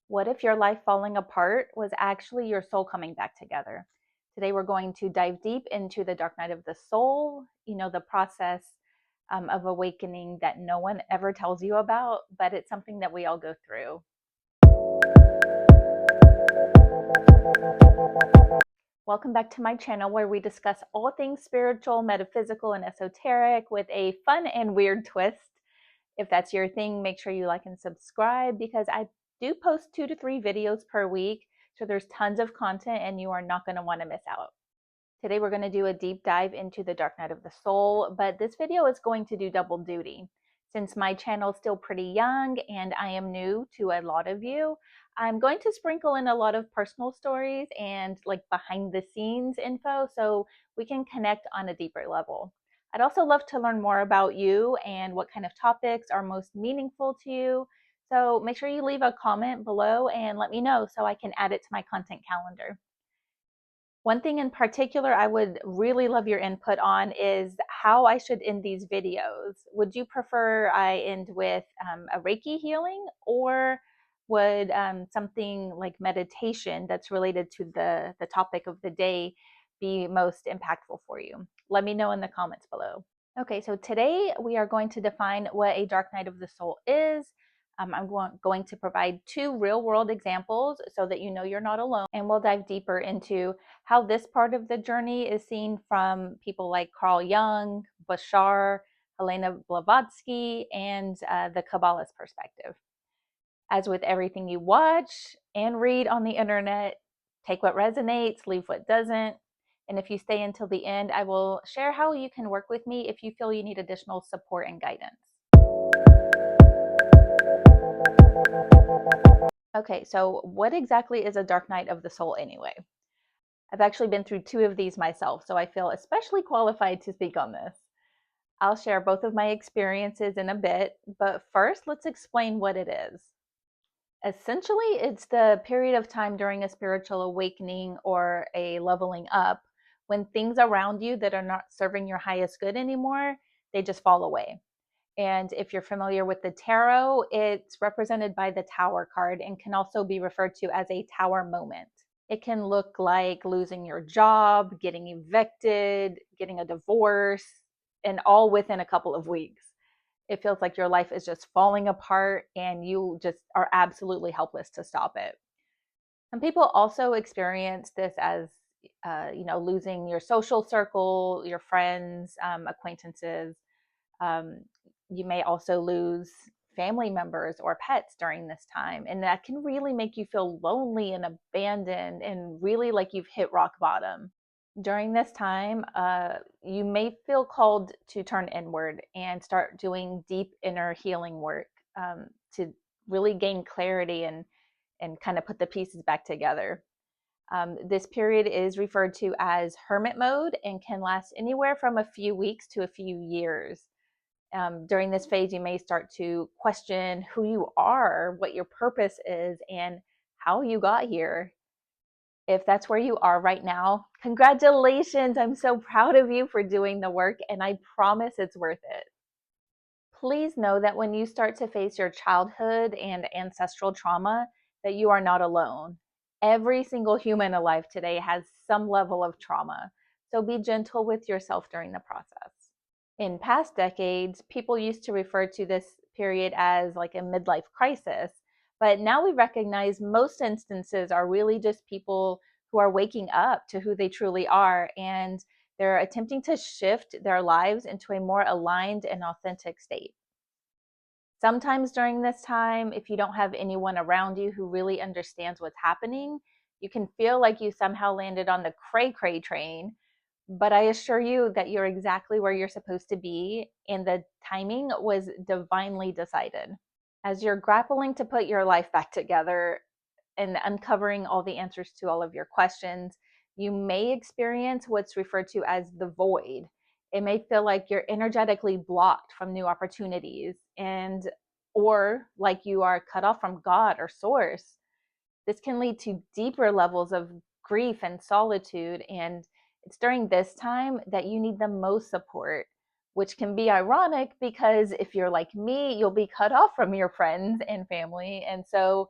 What if your life falling apart was actually your soul coming back together? Today, we're going to dive deep into the dark night of the soul, the process of awakening that no one ever tells you about, but it's something that we all go through. Welcome back to my channel where we discuss all things spiritual, metaphysical, and esoteric with a fun and weird twist. If that's your thing, make sure you like and subscribe because I do post 2 to 3 videos per week. So there's tons of content and you are not going to want to miss out. Today we're going to do a deep dive into the dark night of the soul, but this video is going to do double duty. Since my channel is still pretty young and I am new to a lot of you, I'm going to sprinkle in a lot of personal stories and like behind the scenes info so we can connect on a deeper level. I'd also love to learn more about you and what kind of topics are most meaningful to you. So make sure you leave a comment below and let me know so I can add it to my content calendar. One thing in particular I would really love your input on is how I should end these videos. Would you prefer I end with a Reiki healing, or would something like meditation that's related to the topic of the day be most impactful for you? Let me know in the comments below. Okay, so today we are going to define what a dark night of the soul is. I'm going to provide 2 real-world examples so that you know you're not alone, and we'll dive deeper into how this part of the journey is seen from people like Carl Jung, Bashar, Helena Blavatsky, and the Kabbalist perspective. As with everything you watch and read on the internet, take what resonates, leave what doesn't. And if you stay until the end, I will share how you can work with me if you feel you need additional support and guidance. Okay, so what exactly is a dark night of the soul anyway? I've actually been through 2 of these myself, so I feel especially qualified to speak on this. I'll share both of my experiences in a bit, but first let's explain what it is. Essentially, it's the period of time during a spiritual awakening or a leveling up when things around you that are not serving your highest good anymore, they just fall away. And if you're familiar with the tarot, it's represented by the Tower card and can also be referred to as a tower moment. It can look like losing your job, getting evicted, getting a divorce, and all within a couple of weeks. It feels like your life is just falling apart and you just are absolutely helpless to stop it. Some people also experience this as losing your social circle, your friends, acquaintances. Um, you may also lose family members or pets during this time, and that can really make you feel lonely and abandoned and really like you've hit rock bottom. During this time, you may feel called to turn inward and start doing deep inner healing work to really gain clarity and kind of put the pieces back together. This period is referred to as hermit mode and can last anywhere from a few weeks to a few years. During this phase, you may start to question who you are, what your purpose is, and how you got here. If that's where you are right now, congratulations. I'm so proud of you for doing the work, and I promise it's worth it. Please know that when you start to face your childhood and ancestral trauma, that you are not alone. Every single human alive today has some level of trauma, so be gentle with yourself during the process. In past decades, people used to refer to this period as like a midlife crisis, but now we recognize most instances are really just people who are waking up to who they truly are, and they're attempting to shift their lives into a more aligned and authentic state. Sometimes during this time, if you don't have anyone around you who really understands what's happening, you can feel like you somehow landed on the cray-cray train, but I assure you that you're exactly where you're supposed to be, and the timing was divinely decided. As you're grappling to put your life back together and uncovering all the answers to all of your questions, you may experience what's referred to as the void. It may feel like you're energetically blocked from new opportunities or like you are cut off from God or source. This can lead to deeper levels of grief and solitude, and it's during this time that you need the most support, which can be ironic because if you're like me, you'll be cut off from your friends and family. And so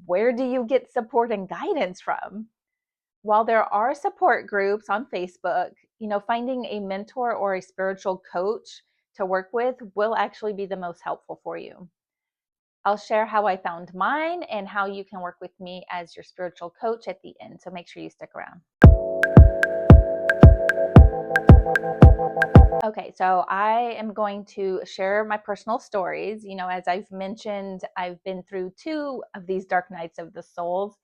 where do you get support and guidance from? While there are support groups on Facebook, finding a mentor or a spiritual coach to work with will actually be the most helpful for you. I'll share how I found mine and how you can work with me as your spiritual coach at the end. So make sure you stick around. Okay, so I am going to share my personal stories. As I've mentioned, I've been through 2 of these dark nights of the souls.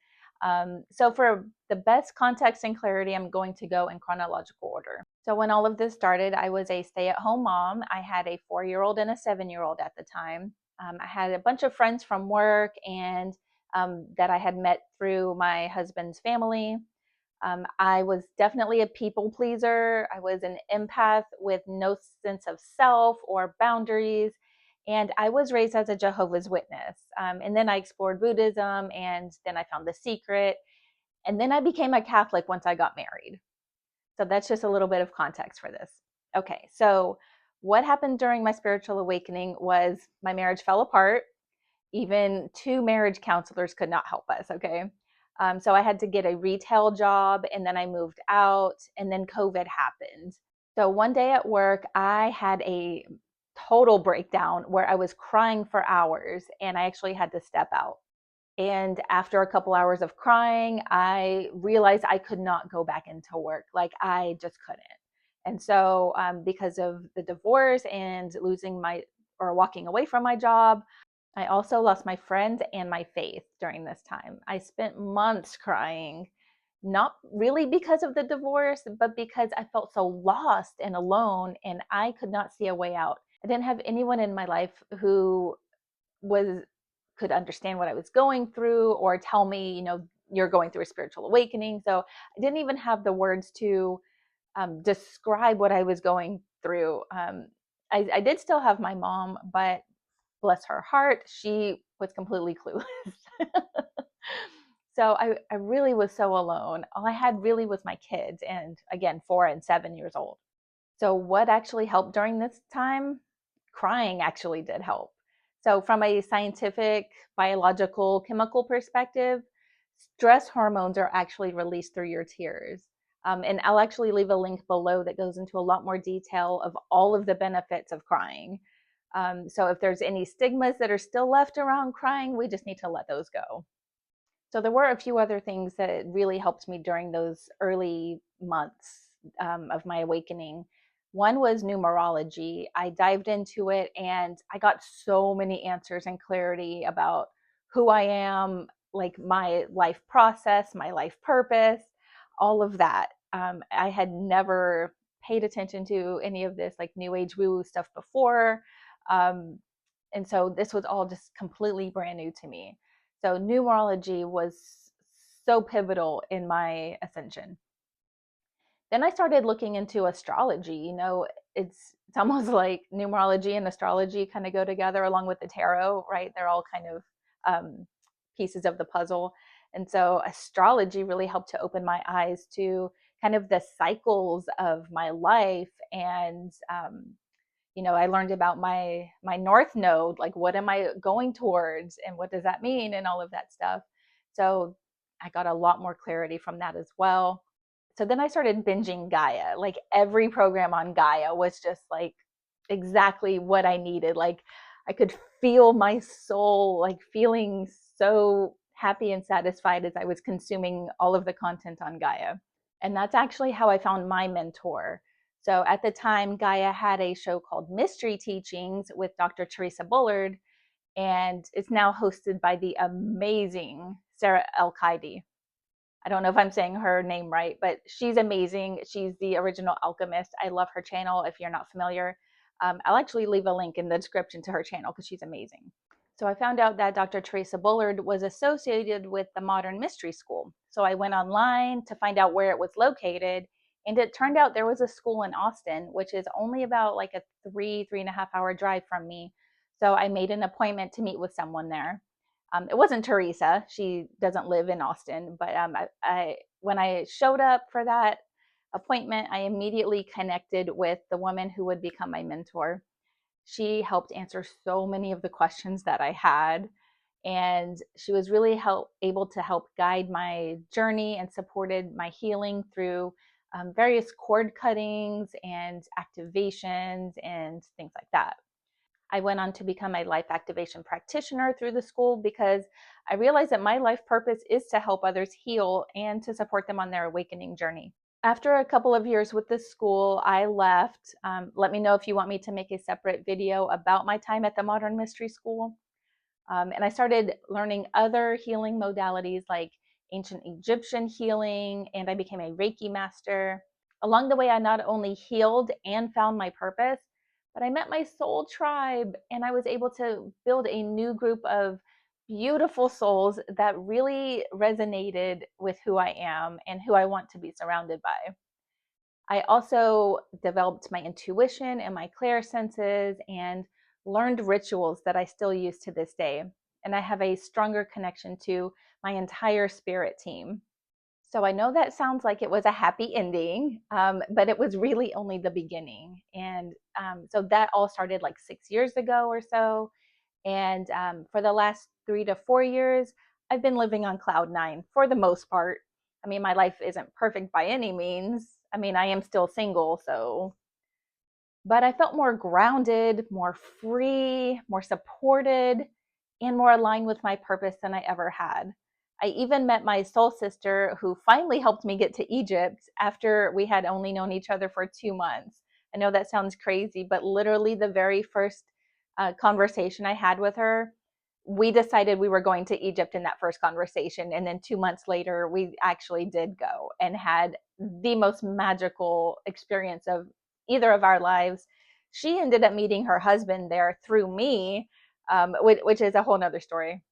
So for the best context and clarity, I'm going to go in chronological order. So when all of this started, I was a stay-at-home mom. I had a 4-year-old and a 7-year-old at the time. I had a bunch of friends from work and that I had met through my husband's family. I was definitely a people pleaser. I was an empath with no sense of self or boundaries. And I was raised as a Jehovah's Witness. And then I explored Buddhism, and then I found The Secret. And then I became a Catholic once I got married. So that's just a little bit of context for this. Okay, so what happened during my spiritual awakening was my marriage fell apart. Even 2 marriage counselors could not help us, okay? So I had to get a retail job, and then I moved out, and then COVID happened. So one day at work, I had a total breakdown where I was crying for hours, and I actually had to step out. And after a couple hours of crying, I realized I could not go back into work. Like, I just couldn't. And so, because of the divorce and walking away from my job, I also lost my friends and my faith during this time. I spent months crying, not really because of the divorce, but because I felt so lost and alone, and I could not see a way out. I didn't have anyone in my life who was could understand what I was going through or tell me, you're going through a spiritual awakening. So I didn't even have the words to describe what I was going through. I did still have my mom, but bless her heart, she was completely clueless. So I really was so alone. All I had really was my kids, and again, 4 and 7 years old. So what actually helped during this time? Crying actually did help. So from a scientific, biological, chemical perspective, stress hormones are actually released through your tears. And I'll actually leave a link below that goes into a lot more detail of all of the benefits of crying. So if there's any stigmas that are still left around crying, we just need to let those go. So there were a few other things that really helped me during those early months of my awakening. One was numerology. I dived into it and I got so many answers and clarity about who I am, like my life process, my life purpose, all of that. I had never paid attention to any of this like new age woo stuff before. Um, and so this was all just completely brand new to me. So numerology was so pivotal in my ascension. Then I started looking into astrology. It's almost like numerology and astrology kind of go together along with the tarot, right? They're all kind of pieces of the puzzle. And so astrology really helped to open my eyes to kind of the cycles of my life. And I learned about my north node, like what am I going towards and what does that mean and all of that stuff. So I got a lot more clarity from that as well. So then I started binging Gaia. Like every program on Gaia was just like exactly what I needed. Like I could feel my soul like feeling so happy and satisfied as I was consuming all of the content on Gaia. And that's actually how I found my mentor. So at the time, Gaia had a show called Mystery Teachings with Dr. Teresa Bullard, and it's now hosted by the amazing Sarah El-Qaidi. I don't know if I'm saying her name right, but she's amazing. She's the original alchemist. I love her channel if you're not familiar. I'll actually leave a link in the description to her channel because she's amazing. So I found out that Dr. Teresa Bullard was associated with the Modern Mystery School. So I went online to find out where it was located. And it turned out there was a school in Austin, which is only about like a 3.5 hour drive from me. So I made an appointment to meet with someone there. It wasn't Teresa. She doesn't live in Austin. But when I showed up for that appointment, I immediately connected with the woman who would become my mentor. She helped answer so many of the questions that I had. And she was really able to help guide my journey and supported my healing through various cord cuttings and activations and things like that. I went on to become a life activation practitioner through the school because I realized that my life purpose is to help others heal and to support them on their awakening journey. After a couple of years with this school, I left. Let me know if you want me to make a separate video about my time at the Modern Mystery School. And I started learning other healing modalities like ancient Egyptian healing, and I became a Reiki master. Along the way, I not only healed and found my purpose, but I met my soul tribe, and I was able to build a new group of beautiful souls that really resonated with who I am and who I want to be surrounded by. I also developed my intuition and my clairsenses and learned rituals that I still use to this day. And I have a stronger connection to my entire spirit team. So I know that sounds like it was a happy ending, but it was really only the beginning. And so that all started like 6 years ago or so. And for the last 3 to 4 years, I've been living on cloud nine for the most part. I mean, my life isn't perfect by any means. I mean, I am still single, so, but I felt more grounded, more free, more supported, and more aligned with my purpose than I ever had. I even met my soul sister who finally helped me get to Egypt after we had only known each other for 2 months. I know that sounds crazy, but literally the very first conversation I had with her, we decided we were going to Egypt in that first conversation. And then 2 months later, we actually did go and had the most magical experience of either of our lives. She ended up meeting her husband there through me, which is a whole nother story.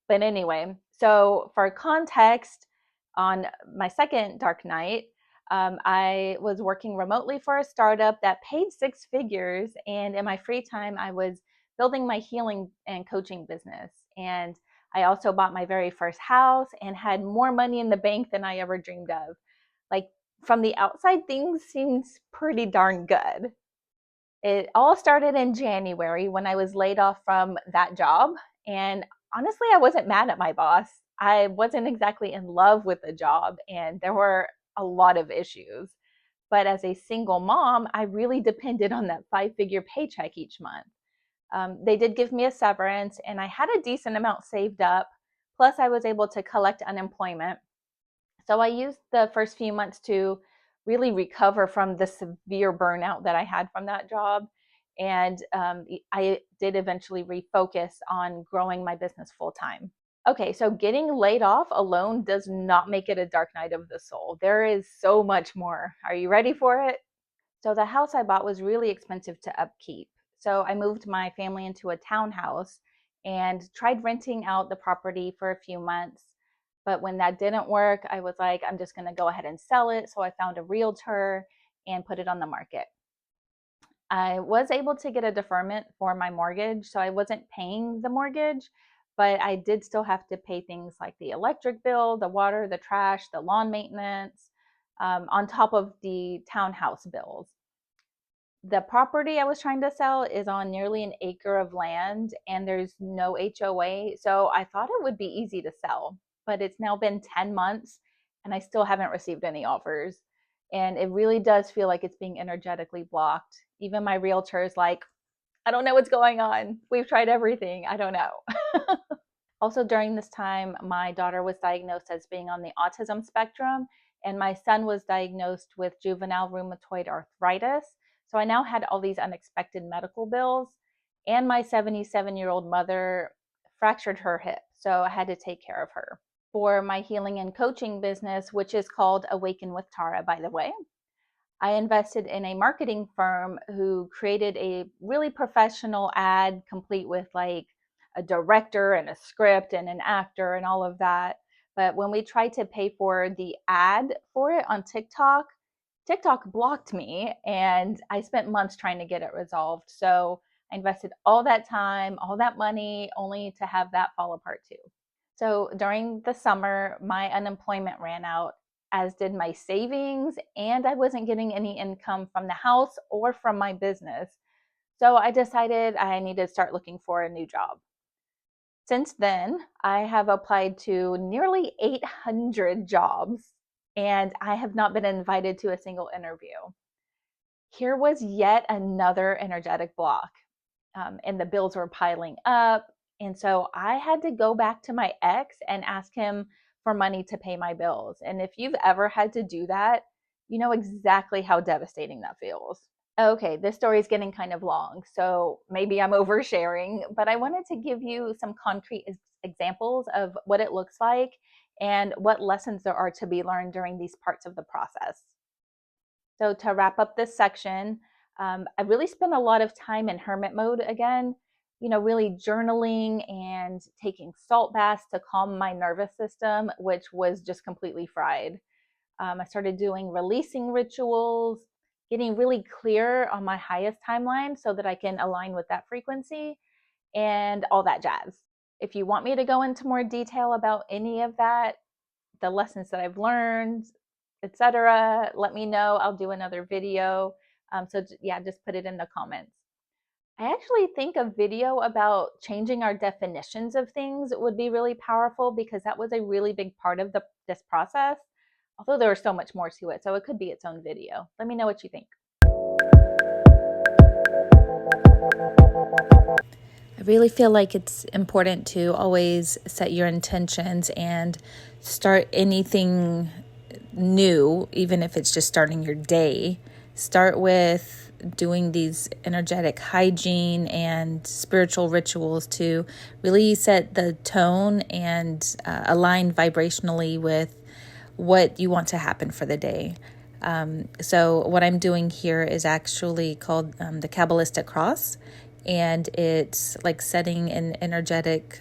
But anyway, so for context, on my second dark night, I was working remotely for a startup that paid 6 figures. And in my free time, I was building my healing and coaching business. And I also bought my very first house and had more money in the bank than I ever dreamed of. Like, from the outside, things seems pretty darn good. It all started in January when I was laid off from that job. And honestly, I wasn't mad at my boss. I wasn't exactly in love with the job, and there were a lot of issues. But as a single mom, I really depended on that 5 figure paycheck each month. They did give me a severance, and I had a decent amount saved up. Plus, I was able to collect unemployment. So I used the first few months to really recover from the severe burnout that I had from that job. And I did eventually refocus on growing my business full time. Okay, so getting laid off alone does not make it a dark night of the soul. There is so much more. Are you ready for it? So the house I bought was really expensive to upkeep. So I moved my family into a townhouse and tried renting out the property for a few months. But when that didn't work, I was like, I'm just going to go ahead and sell it. So I found a realtor and put it on the market. I was able to get a deferment for my mortgage, so I wasn't paying the mortgage, but I did still have to pay things like the electric bill, the water, the trash, the lawn maintenance, on top of the townhouse bills. The property I was trying to sell is on nearly an acre of land and there's no HOA. So I thought it would be easy to sell, but it's now been 10 months and I still haven't received any offers. And it really does feel like it's being energetically blocked. Even my realtor is like, I don't know what's going on. We've tried everything. I don't know. Also, during this time, my daughter was diagnosed as being on the autism spectrum, and my son was diagnosed with juvenile rheumatoid arthritis. So I now had all these unexpected medical bills, and my 77-year-old mother fractured her hip. So I had to take care of her. For my healing and coaching business, which is called Awaken with Tara, by the way, I invested in a marketing firm who created a really professional ad, complete with like a director and a script and an actor and all of that. But when we tried to pay for the ad for it on TikTok, TikTok blocked me and I spent months trying to get it resolved. So I invested all that time, all that money, only to have that fall apart too. So during the summer, my unemployment ran out, as did my savings, and I wasn't getting any income from the house or from my business. So I decided I needed to start looking for a new job. Since then, I have applied to nearly 800 jobs, and I have not been invited to a single interview. Here was yet another energetic block, and the bills were piling up. And so I had to go back to my ex and ask him for money to pay my bills. And if you've ever had to do that, you know exactly how devastating that feels. Okay, this story is getting kind of long, so maybe I'm oversharing, but I wanted to give you some concrete examples of what it looks like and what lessons there are to be learned during these parts of the process. So, to wrap up this section, I really spent a lot of time in hermit mode again, really journaling and taking salt baths to calm my nervous system, which was just completely fried. I started doing releasing rituals, getting really clear on my highest timeline so that I can align with that frequency and all that jazz. If you want me to go into more detail about any of that, the lessons that I've learned, etc., let me know. I'll do another video. So yeah, just put it in the comments. I actually think a video about changing our definitions of things would be really powerful because that was a really big part of this process. Although there was so much more to it, so it could be its own video. Let me know what you think. I really feel like it's important to always set your intentions and start anything new, even if it's just starting your day. Start with doing these energetic hygiene and spiritual rituals to really set the tone and align vibrationally with what you want to happen for the day. So what I'm doing here is actually called the Kabbalistic cross, and it's like setting an energetic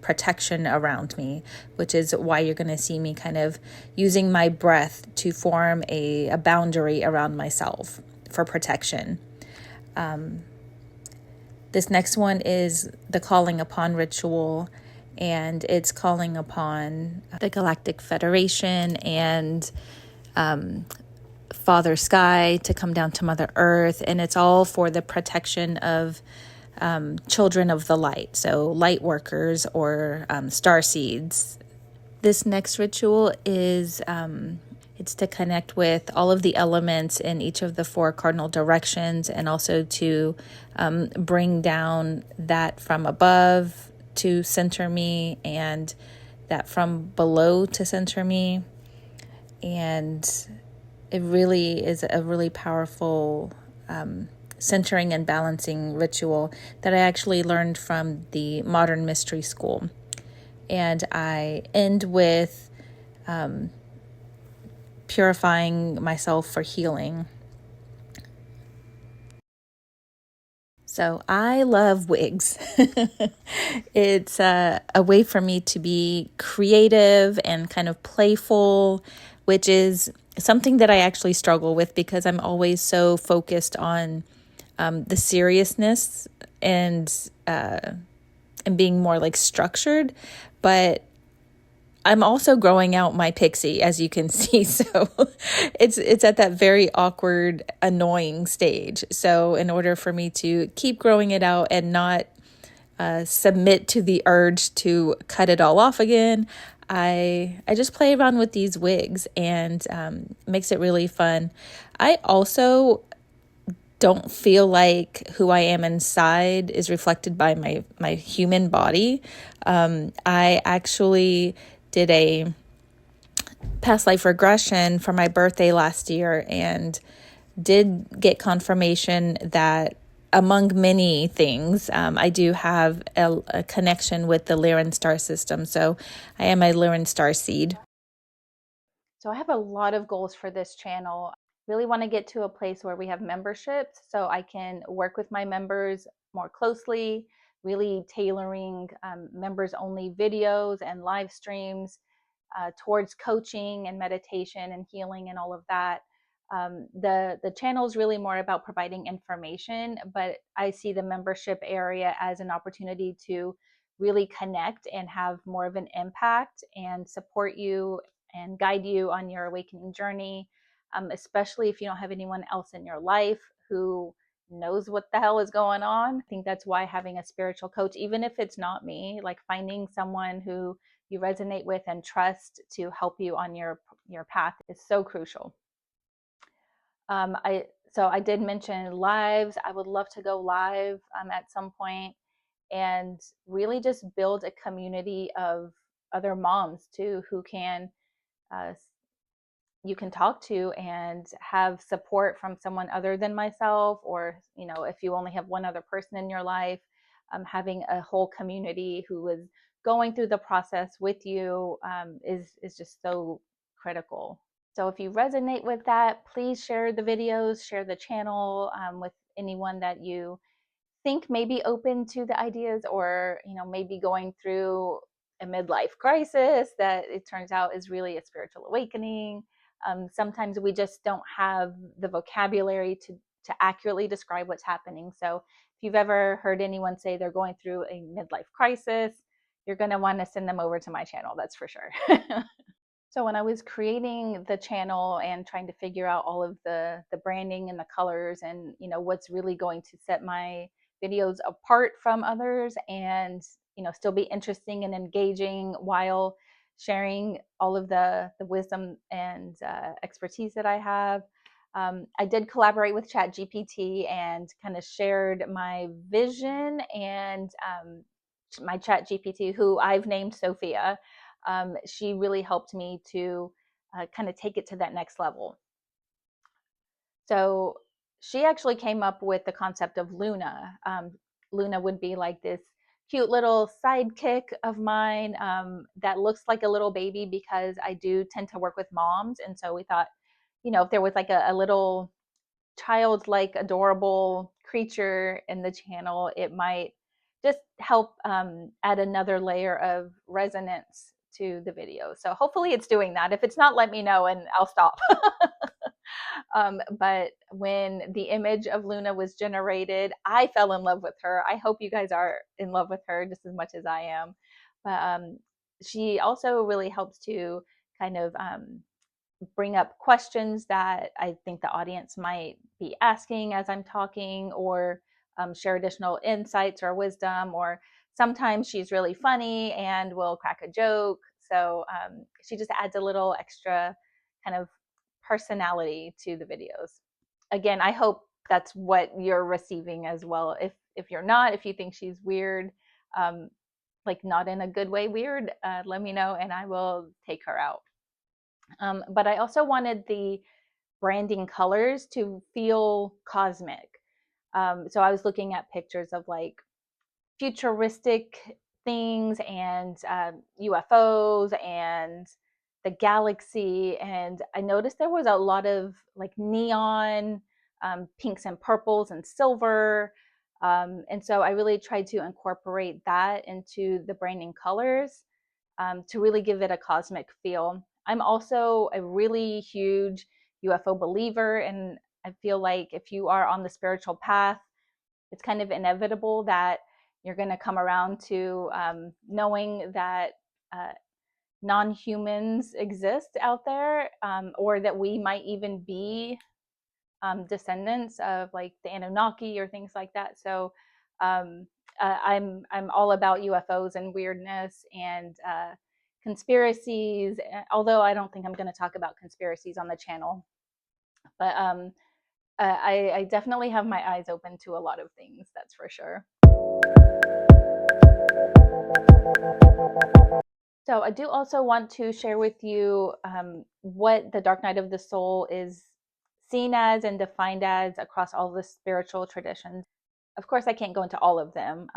protection around me, which is why you're going to see me kind of using my breath to form a boundary around myself for protection. This next one is the calling upon ritual, and it's calling upon the Galactic Federation and Father Sky to come down to Mother Earth, and it's all for the protection of children of the light, so light workers or star seeds. This next ritual is it's to connect with all of the elements in each of the four cardinal directions, and also to bring down that from above to center me, and that from below to center me. And it really is a really powerful centering and balancing ritual that I actually learned from the Modern Mystery School. And I end with purifying myself for healing. So I love wigs. It's a way for me to be creative and kind of playful, which is something that I actually struggle with because I'm always so focused on the seriousness and being more like structured. But I'm also growing out my pixie, as you can see. So it's at that very awkward, annoying stage. So in order for me to keep growing it out and not submit to the urge to cut it all off again, I just play around with these wigs, and makes it really fun. I also don't feel like who I am inside is reflected by my human body. I actually did a past life regression for my birthday last year, and did get confirmation that, among many things, I do have a connection with the Lyran star system. So I am a Lyran star seed. So I have a lot of goals for this channel. Really want to get to a place where we have memberships so I can work with my members more closely, really tailoring members only videos and live streams towards coaching and meditation and healing and all of that. The channel is really more about providing information, but I see the membership area as an opportunity to really connect and have more of an impact and support you and guide you on your awakening journey, especially if you don't have anyone else in your life who knows what the hell is going on. I think that's why having a spiritual coach, even if it's not me, like finding someone who you resonate with and trust to help you on your path is so crucial. I did mention lives. I would love to go live at some point and really just build a community of other moms too who can uh, you can talk to and have support from someone other than myself, or if you only have one other person in your life, having a whole community who is going through the process with you is just so critical. So if you resonate with that, please share the videos, share the channel with anyone that you think may be open to the ideas, or maybe going through a midlife crisis that it turns out is really a spiritual awakening. Sometimes we just don't have the vocabulary to accurately describe what's happening. So if you've ever heard anyone say they're going through a midlife crisis, you're going to want to send them over to my channel, that's for sure. So when I was creating the channel and trying to figure out all of the branding and the colors and what's really going to set my videos apart from others and still be interesting and engaging while sharing all of the wisdom and expertise that I have, I did collaborate with ChatGPT and kind of shared my vision, and my ChatGPT, who I've named Sophia, she really helped me to kind of take it to that next level. So she actually came up with the concept of Luna. Luna would be like this cute little sidekick of mine that looks like a little baby, because I do tend to work with moms. And so we thought, if there was like a little childlike, adorable creature in the channel, it might just help add another layer of resonance to the video. So hopefully it's doing that. If it's not, let me know and I'll stop. But when the image of Luna was generated, I fell in love with her. I hope you guys are in love with her just as much as I am. But she also really helps to kind of bring up questions that I think the audience might be asking as I'm talking, or share additional insights or wisdom, or sometimes she's really funny and will crack a joke. So she just adds a little extra kind of personality to the videos. Again, I hope that's what you're receiving as well. If you're not, if you think she's weird, like not in a good way weird, let me know and I will take her out. But I also wanted the branding colors to feel cosmic. So I was looking at pictures of like futuristic things and UFOs and the galaxy, and I noticed there was a lot of like neon, pinks and purples and silver. And so I really tried to incorporate that into the branding colors to really give it a cosmic feel. I'm also a really huge UFO believer, and I feel like if you are on the spiritual path, it's kind of inevitable that you're going to come around to knowing that non-humans exist out there, or that we might even be descendants of like the Anunnaki or things like that. So um, I'm all about UFOs and weirdness and conspiracies. Although I don't think I'm going to talk about conspiracies on the channel, but I definitely have my eyes open to a lot of things. That's for sure. So I do also want to share with you what the dark night of the soul is seen as and defined as across all the spiritual traditions. Of course, I can't go into all of them,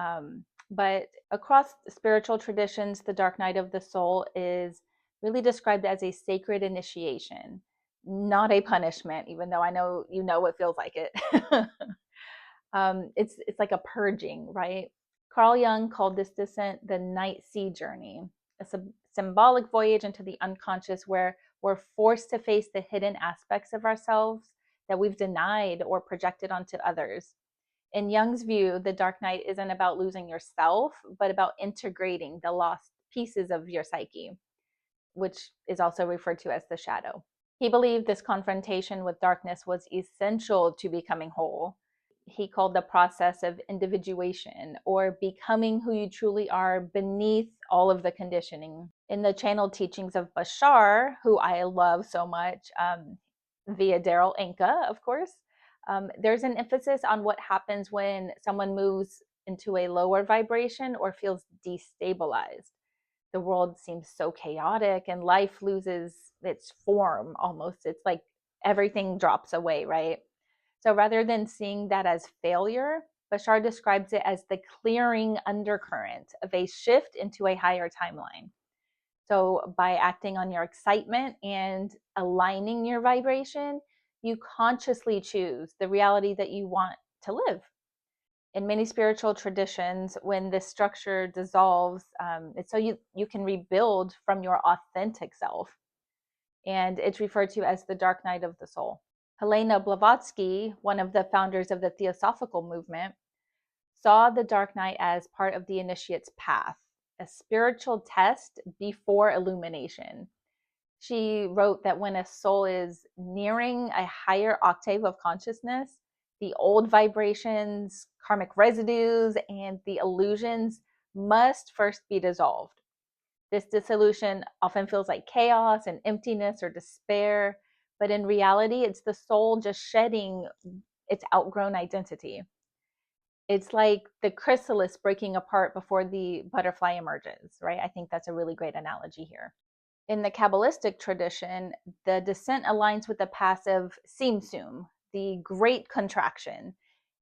but across spiritual traditions, the dark night of the soul is really described as a sacred initiation, not a punishment, even though I know it feels like it. It's like a purging, right? Carl Jung called this descent the night sea journey, a symbolic voyage into the unconscious where we're forced to face the hidden aspects of ourselves that we've denied or projected onto others. In Jung's view, the dark night isn't about losing yourself, but about integrating the lost pieces of your psyche, which is also referred to as the shadow. He believed this confrontation with darkness was essential to becoming whole. he called the process of individuation, or becoming who you truly are beneath all of the conditioning. In the channeled teachings of Bashar, who I love so much, via Daryl Anka, of course, there's an emphasis on what happens when someone moves into a lower vibration or feels destabilized. The world seems so chaotic and life loses its form almost. It's like everything drops away, right? So rather than seeing that as failure, Bashar describes it as the clearing undercurrent of a shift into a higher timeline. So by acting on your excitement and aligning your vibration, you consciously choose the reality that you want to live. In many spiritual traditions, when this structure dissolves, it's so you can rebuild from your authentic self. And it's referred to as the dark night of the soul. Helena Blavatsky, one of the founders of the Theosophical movement, saw the dark night as part of the initiate's path, a spiritual test before illumination. She wrote that when a soul is nearing a higher octave of consciousness, the old vibrations, karmic residues, and the illusions must first be dissolved. This dissolution often feels like chaos and emptiness or despair, but in reality, it's the soul just shedding its outgrown identity. It's like the chrysalis breaking apart before the butterfly emerges, right? I think that's a really great analogy here. In the Kabbalistic tradition, the descent aligns with the passive Tzimtzum, the great contraction.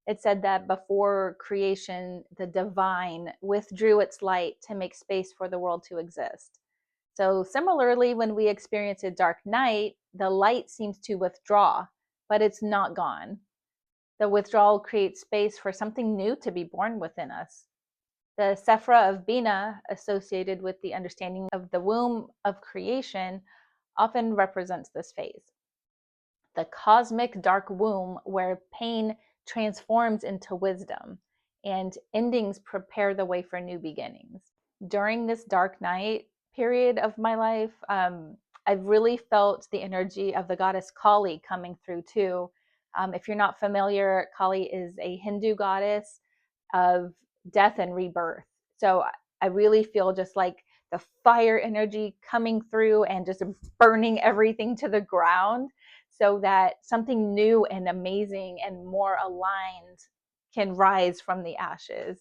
It said that before creation, the divine withdrew its light to make space for the world to exist. So, similarly, when we experience a dark night, the light seems to withdraw, but it's not gone. The withdrawal creates space for something new to be born within us. The Sephra of Bina, associated with the understanding of the womb of creation, often represents this phase. The cosmic dark womb where pain transforms into wisdom and endings prepare the way for new beginnings. During this dark night period of my life, I've really felt the energy of the goddess Kali coming through too. If you're not familiar, Kali is a Hindu goddess of death and rebirth. So I really feel just like the fire energy coming through and just burning everything to the ground so that something new and amazing and more aligned can rise from the ashes.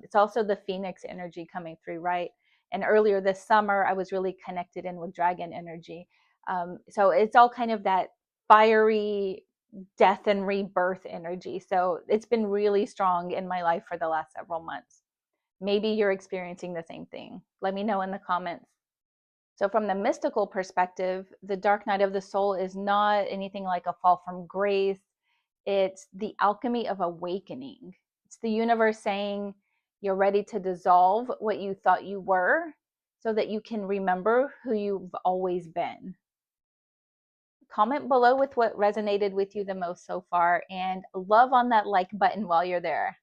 It's also the phoenix energy coming through, right? And earlier this summer, I was really connected in with dragon energy. So it's all kind of that fiery death and rebirth energy. So it's been really strong in my life for the last several months. Maybe you're experiencing the same thing. Let me know in the comments. So, from the mystical perspective, the dark night of the soul is not anything like a fall from grace. It's the alchemy of awakening. It's the universe saying you're ready to dissolve what you thought you were so that you can remember who you've always been. Comment below with what resonated with you the most so far, and love on that like button while you're there.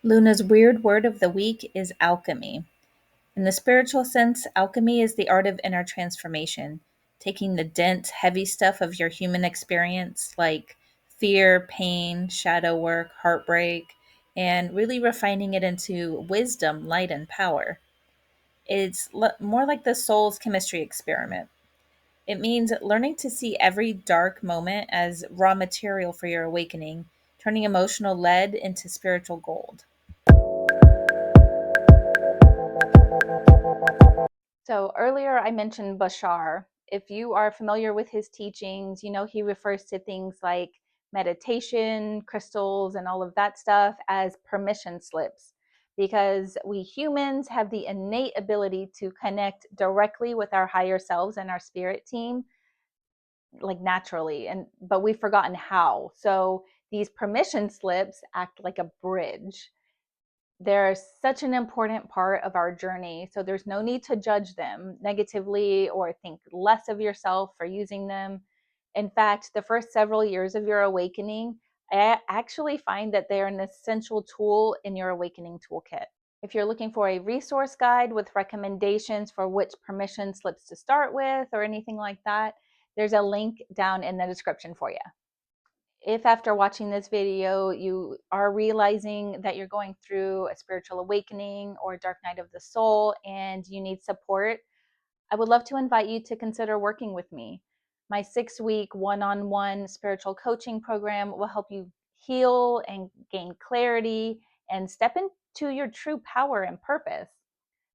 Luna's weird word of the week is alchemy. In the spiritual sense, alchemy is the art of inner transformation, taking the dense, heavy stuff of your human experience, like fear, pain, shadow work, heartbreak, and really refining it into wisdom, light, and power. It's more like the soul's chemistry experiment. It means learning to see every dark moment as raw material for your awakening, turning emotional lead into spiritual gold. So earlier I mentioned Bashar. If you are familiar with his teachings, you know he refers to things like meditation, crystals, and all of that stuff as permission slips because we humans have the innate ability to connect directly with our higher selves and our spirit team like naturally, and but we've forgotten how. So these permission slips act like a bridge. They're such an important part of our journey. So there's no need to judge them negatively or think less of yourself for using them. In fact, the first several years of your awakening, I actually find that they're an essential tool in your awakening toolkit. If you're looking for a resource guide with recommendations for which permission slips to start with or anything like that, There's a link down in the description for you. If after watching this video you are realizing that you're going through a spiritual awakening or dark night of the soul and you need support, I would love to invite you to consider working with me. My 6-week one-on-one spiritual coaching program will help you heal and gain clarity and step into your true power and purpose.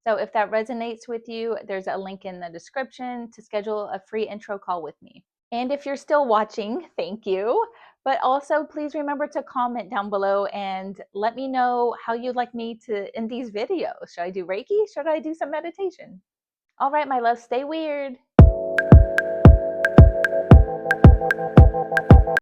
So if that resonates with you, there's a link in the description to schedule a free intro call with me. And if you're still watching, thank you. But also, please remember to comment down below and let me know how you'd like me to end these videos. Should I do Reiki? Should I do some meditation? All right, my love, stay weird.